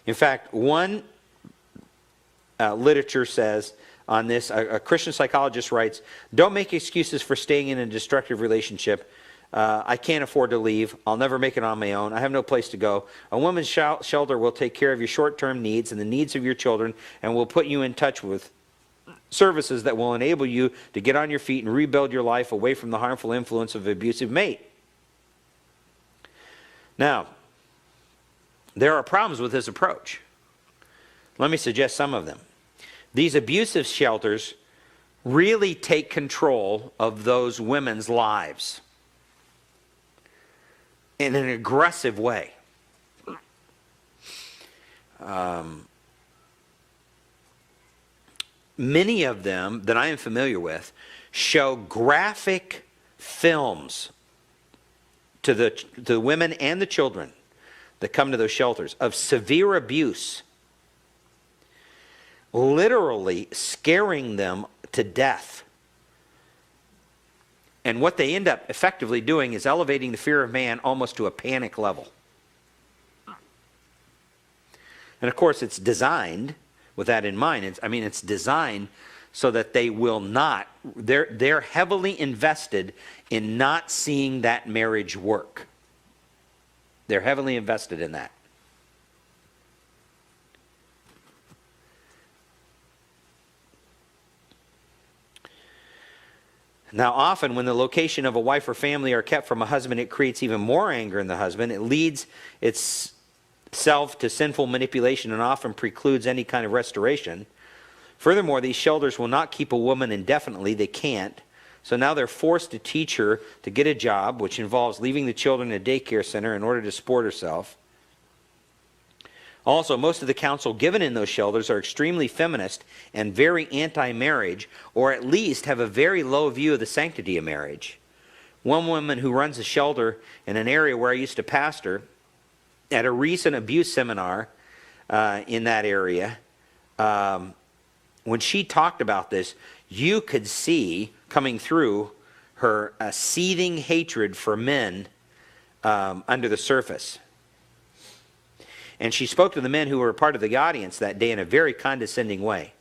In fact, one literature says on this, a Christian psychologist writes, "Don't make excuses for staying in a destructive relationship. I can't afford to leave. I'll never make it on my own. I have no place to go. A woman's shelter will take care of your short-term needs and the needs of your children and will put you in touch with services that will enable you to get on your feet and rebuild your life away from the harmful influence of an abusive mate." Now, there are problems with this approach. Let me suggest some of them. These abusive shelters really take control of those women's lives in an aggressive way. Many of them that I am familiar with show graphic films to the women and the children that come to those shelters of severe abuse, literally scaring them to death. And what they end up effectively doing is elevating the fear of man almost to a panic level. And of course, it's designed with that in mind. It's designed so that they will not, they're heavily invested in not seeing that marriage work. They're heavily invested in that. Now, often when the location of a wife or family are kept from a husband, it creates even more anger in the husband. It leads itself to sinful manipulation and often precludes any kind of restoration. Furthermore, these shelters will not keep a woman indefinitely. They can't. So now they're forced to teach her to get a job, which involves leaving the children in a daycare center in order to support herself. Also, most of the counsel given in those shelters are extremely feminist and very anti-marriage, or at least have a very low view of the sanctity of marriage. One woman who runs a shelter in an area where I used to pastor, at a recent abuse seminar in that area, when she talked about this, you could see coming through her seething hatred for men under the surface. And she spoke to the men who were part of the audience that day in a very condescending way.